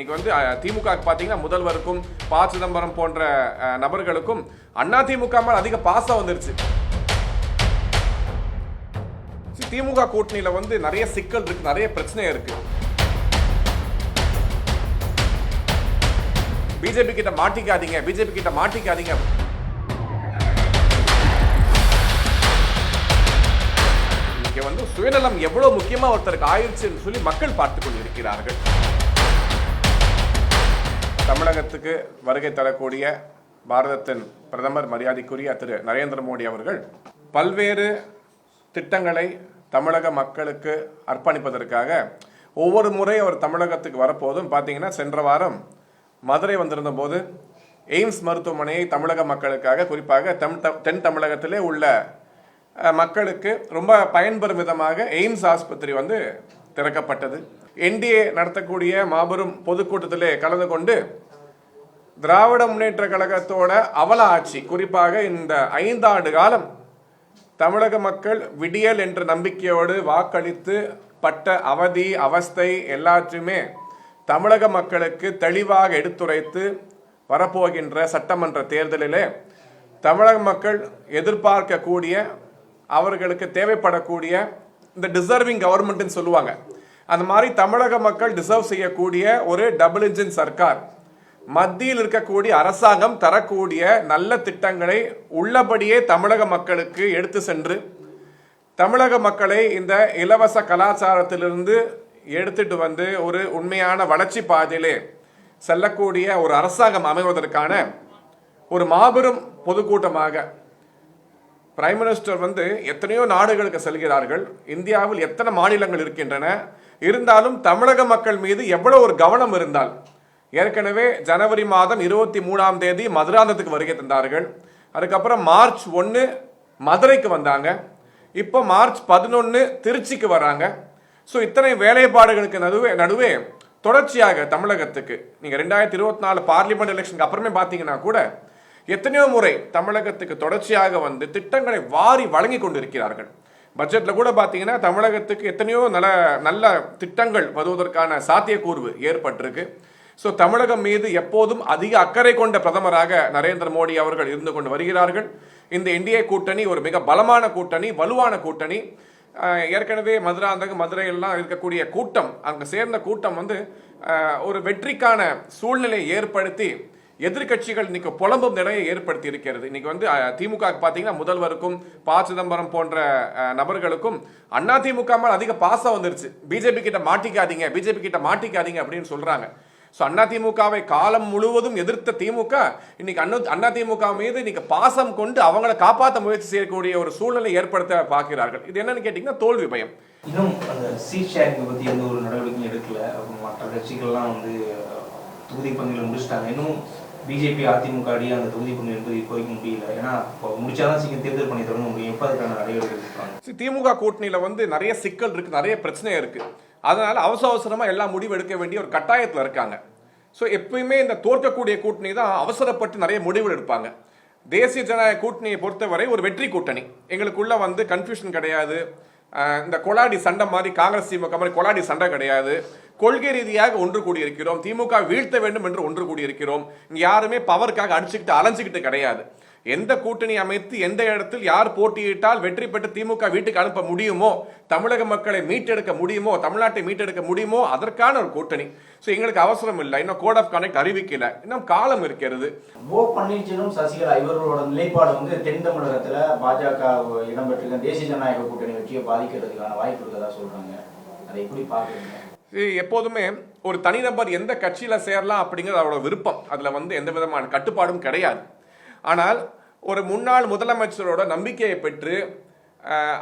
இன்னைக்கு திமுக பாத்தீங்கன்னா முதல்வருக்கும் ப. சிதம்பரம் போன்ற நபர்களுக்கும் அதிமுக மேல அதிக பாசம் வந்துருச்சு. திமுக கூட்டணியில நிறைய சிக்கல் இருக்கு, நிறைய பிரச்சனை இருக்கு. பிஜேபி கிட்ட மாட்டிக்காதீங்க, பிஜேபி கிட்ட மாட்டிக்காதீங்க. இன்னைக்கு சுயநலம் எவ்வளவு முக்கியமா ஒருத்தருக்கு ஆயிடுச்சுன்னு சொல்லி மக்கள் பார்த்துக் கொண்டிருக்கிறார்கள். தமிழகத்துக்கு வருகை தரக்கூடிய பாரதத்தின் பிரதமர் மரியாதைக்குரிய திரு நரேந்திர மோடி அவர்கள் பல்வேறு திட்டங்களை தமிழக மக்களுக்கு அர்ப்பணிப்பதற்காக ஒவ்வொரு முறை அவர் தமிழகத்துக்கு வரப்போதும் பார்த்தீங்கன்னா சென்ற வாரம் மதுரை வந்திருந்த போது எய்ம்ஸ் மருத்துவமனையை தமிழக மக்களுக்காக குறிப்பாக தென் தமிழகத்திலே உள்ள மக்களுக்கு ரொம்ப பயன்பெறும் விதமாக எய்ம்ஸ் ஆஸ்பத்திரி திறக்கப்பட்டது. என்டிஏ நடத்தக்கூடிய மாபெரும் பொதுக்கூட்டத்திலே கலந்து கொண்டு திராவிட முன்னேற்ற கழகத்தோட அவல ஆட்சி, குறிப்பாக இந்த 5 ஆண்டு காலம் தமிழக மக்கள் விடியல் என்ற நம்பிக்கையோடு வாக்களித்து பட்ட அவதி அவஸ்தை எல்லாத்தையுமே தமிழக மக்களுக்கு தெளிவாக எடுத்துரைத்து வரப்போகின்ற சட்டமன்ற தேர்தலிலே தமிழக மக்கள் எதிர்பார்க்கக்கூடிய, அவர்களுக்கு தேவைப்படக்கூடிய இந்த டிசர்விங் கவர்மெண்ட்னு சொல்லுவாங்க, அந்த மாதிரி தமிழக மக்கள் டிசர்வ் செய்யக்கூடிய ஒரு டபுள் இன்ஜின் சர்க்கார், மத்தியில் இருக்கக்கூடிய அரசாங்கம் தரக்கூடிய நல்ல திட்டங்களை உள்ளபடியே தமிழக மக்களுக்கு எடுத்து சென்று தமிழக மக்களை இந்த இலவச கலாச்சாரத்திலிருந்து எடுத்துட்டு ஒரு உண்மையான வளர்ச்சி பாதையிலே செல்லக்கூடிய ஒரு அரசாங்கம் அமைவதற்கான ஒரு மாபெரும் பொதுக்கூட்டமாக பிரைம் மினிஸ்டர் எத்தனையோ நாடுகளுக்கு செல்கிறார்கள். இந்தியாவில் எத்தனை மாநிலங்கள் இருக்கின்றன, இருந்தாலும் தமிழக மக்கள் மீது எவ்வளவு ஒரு கவனம் இருந்தால், ஏற்கனவே ஜனவரி மாதம் 23ஆம் தேதி மதுராந்தகத்துக்கு வருகை தந்தார்கள். அதுக்கப்புறம் மார்ச் 1 மதுரைக்கு வந்தாங்க. இப்போ மார்ச் 11 திருச்சிக்கு வராங்க. ஸோ இத்தனை வேலைப்பாடுகளுக்கு நடுவே தொடர்ச்சியாக தமிழகத்துக்கு நீங்கள் 2024 பார்லிமெண்ட் எலெக்ஷனுக்கு அப்புறமே பார்த்தீங்கன்னா கூட எத்தனையோ முறை தமிழகத்துக்கு தொடர்ச்சியாக திட்டங்களை வாரி வழங்கி கொண்டிருக்கிறார்கள். பட்ஜெட்ல கூட பார்த்தீங்கன்னா தமிழகத்துக்கு எத்தனையோ நல்ல திட்டங்கள் வருவதற்கான சாத்தியக்கூறு ஏற்பட்டிருக்கு. ஸோ தமிழகம் மீது எப்போதும் அதிக அக்கறை கொண்ட பிரதமராக நரேந்திர மோடி அவர்கள் இருந்து கொண்டு வருகிறார்கள். இந்த என்டிஏ கூட்டணி ஒரு மிக பலமான கூட்டணி, வலுவான கூட்டணி. ஏற்கனவே மதுரையெல்லாம் இருக்கக்கூடிய கூட்டம், அங்கே சேர்ந்த கூட்டம் ஒரு வெற்றிக்கான சூழ்நிலையை ஏற்படுத்தி எதிர்கட்சிகள் இன்னைக்கு புலம்பும் நிலையை ஏற்படுத்தி இருக்கிறது. இன்னைக்கு திமுக பார்த்தீங்கன்னா முதல்வருக்கும் ப. சிதம்பரம் போன்ற நபர்களுக்கும் அதிமுக மேல அதிக பாசம் வந்துருச்சு. பிஜேபி கிட்ட மாட்டிக்காதீங்க, பிஜேபி கிட்ட மாட்டிக்காதீங்க அப்படின்னு சொல்றாங்க. ஸோ அதிமுகவை காலம் முழுவதும் எதிர்த்த திமுக இன்னைக்கு அதிமுக மீது இன்னைக்கு பாசம் கொண்டு அவங்களை காப்பாற்ற முயற்சி செய்யக்கூடிய ஒரு சூழ்நிலை ஏற்படுத்த பார்க்கிறார்கள். இது என்னன்னு கேட்டீங்கன்னா தோல்வி பயம். இன்னும் அந்த சீட் ஷேரிங் பத்தி எந்த ஒரு நடவடிக்கையும் எடுக்கல. மற்ற கட்சிகள்லாம் தொகுதி பங்குகளை முடிச்சிட்டாங்க. இன்னும் பிஜேபி அதிமுக அடி அந்த தொகுதி பங்கு என்பது இப்போதைக்கு முடியல. ஏன்னா முடிச்சாதான் சீக்கிரம் தேர்தல் பண்ணி தொடங்க முடியும். எப்போ அதுக்கான நடவடிக்கை எடுப்பாங்க? திமுக கூட்டணியில நிறைய சிக்கல் இருக்கு, நிறைய பிரச்சனை இருக்கு. அதனால அவசரமா எல்லா முடிவு எடுக்க வேண்டிய ஒரு கட்டாயத்தில் இருக்காங்க. ஸோ எப்பயுமே இந்த தோற்கக்கூடிய கூட்டணி தான் அவசரப்பட்டு நிறைய முடிவுகள் எடுப்பாங்க. தேசிய ஜனநாயக கூட்டணியை பொறுத்தவரை ஒரு வெற்றி கூட்டணி. எங்களுக்குள்ள கன்ஃபியூஷன் கிடையாது. இந்த கொலாடி சண்டை மாதிரி காங்கிரஸ் திமுக மாதிரி கொலாடி சண்டை கிடையாது. கொள்கை ரீதியாக ஒன்று கூடியிருக்கிறோம். திமுக வீழ்த்த வேண்டும் என்று ஒன்று கூடியிருக்கிறோம். இங்க யாருமே பவருக்காக அடிச்சுக்கிட்டு அலைஞ்சுக்கிட்டு கிடையாது. எந்த கூட்டணி அமைத்து எந்த இடத்தில் யார் போட்டியிட்டால் வெற்றி பெற்று திமுக வீட்டுக்கு அனுப்ப முடியுமோ, தமிழக மக்களை மீட்டெடுக்க முடியுமோ, தமிழ்நாட்டை மீட்டெடுக்க முடியுமோ, அதற்கான ஒரு கூட்டணி. ஸோ எங்களுக்கு அவசரம் இல்லை. இன்னும் கோட் ஆஃப் கண்டக்ட் அறிவிக்கல, இன்னும் காலம் இருக்கிறது. ஓ பன்னீர்செல்வம், சசிகலா இவர்களோட நிலைப்பாடு தென் தமிழகத்துல பாஜக இடம்பெற்றிருக்க தேசிய ஜனநாயக கூட்டணி வெற்றியை பாதிக்கிறதுக்கான வாய்ப்பு இருக்கதா சொல்றாங்க. அதை எப்படி பாக்குறீங்க? எப்போதுமே ஒரு தனிநபர் எந்த கட்சியில சேரலாம் அப்படிங்கிறது அவரோட விருப்பம். அதுல எந்த விதமான கட்டுப்பாடும் கிடையாது. ஆனால் ஒரு முன்னாள் முதலமைச்சரோட நம்பிக்கையை பெற்று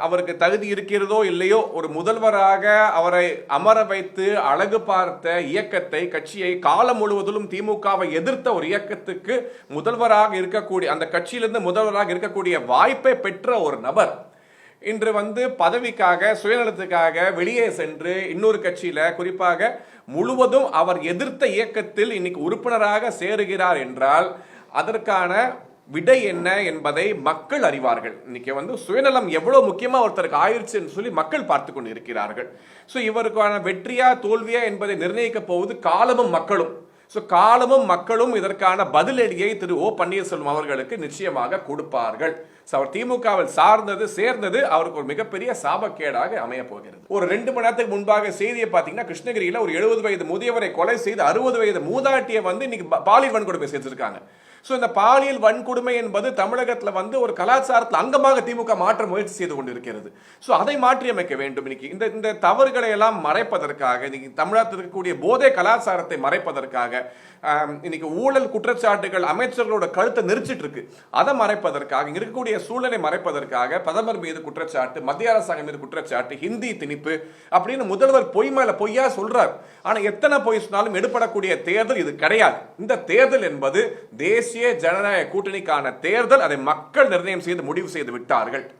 அவருக்கு தகுதி இருக்கிறதோ இல்லையோ ஒரு முதல்வராக அவரை அமர வைத்து அழகு பார்த்த இயக்கத்தை, கட்சியை, காலம் முழுவதிலும் திமுகவை எதிர்த்த ஒரு இயக்கத்துக்கு முதல்வராக இருக்கக்கூடிய, அந்த கட்சியிலிருந்து முதல்வராக இருக்கக்கூடிய வாய்ப்பை பெற்ற ஒரு நபர் இன்று பதவிக்காக சுயநலத்துக்காக வெளியே சென்று இன்னொரு கட்சியில, குறிப்பாக முழுவதும் அவர் எதிர்த்த இயக்கத்தில் இன்னைக்கு உறுப்பினராக சேருகிறார் என்றால் அதற்கான விடை என்ன என்பதை மக்கள் அறிவார்கள். இன்னைக்கு சுயநலம் எவ்வளவு முக்கியமா ஒருத்தருக்கு ஆயிடுச்சுன்னு சொல்லி மக்கள் பார்த்து கொண்டு இருக்கிறார்கள். ஸோ இவருக்கான வெற்றியா தோல்வியா என்பதை நிர்ணயிக்க போவது காலமும் மக்களும். ஸோ காலமும் மக்களும் இதற்கான பதிலடியை திரு ஓ பன்னீர்செல்வம் அவர்களுக்கு நிச்சயமாக கொடுப்பார்கள். அவர் திமுகவில் சேர்ந்தது அவருக்கு ஒரு மிகப்பெரிய சாபக்கேடாக அமைய போகிறது. ஒரு 2 மணி நேரத்துக்கு முன்பாக செய்தியை பார்த்தீங்கன்னா, கிருஷ்ணகிரியில் ஒரு 70 வயது முதியவரை கொலை செய்து 60 வயது மூதாட்டியை இன்னைக்கு பாலியல் வன்கொடுமை செஞ்சிருக்காங்க. ஸோ இந்த பாலியல் வன்கொடுமை என்பது தமிழகத்தில் ஒரு கலாச்சாரத்தில் அங்கமாக திமுக மாற்ற முயற்சி செய்து கொண்டிருக்கிறது. ஸோ அதை மாற்றியமைக்க வேண்டும். இன்னைக்கு இந்த தவறுகளை எல்லாம் மறைப்பதற்காக, இன்னைக்கு தமிழகத்தில் இருக்கக்கூடிய போதை கலாச்சாரத்தை மறைப்பதற்காக, இன்னைக்கு ஊழல் குற்றச்சாட்டுகள் அமைச்சர்களோட கழுத்தை நெரிச்சிட்டு இருக்கு, அதை மறைப்பதற்காக, இங்க இருக்கக்கூடிய சூழலை மறைப்பதற்காக பிரதமர் மீது குற்றச்சாட்டு, மத்திய அரசாங்கம் மீது குற்றச்சாட்டு, ஹிந்தி திணிப்பு அப்படின்னு முதல்வர் பொய் மேல பொய்யா சொல்றார். ஆனா எத்தனை பொய் சொன்னாலும் எடுபடக்கூடிய தேர்தல் இது கிடையாது. இந்த தேர்தல் என்பது தேசிய ஜனநாயக கூட்டணிக்கான தேர்தல். அதை மக்கள் நிர்ணயம் செய்து முடிவு செய்து விட்டார்கள்.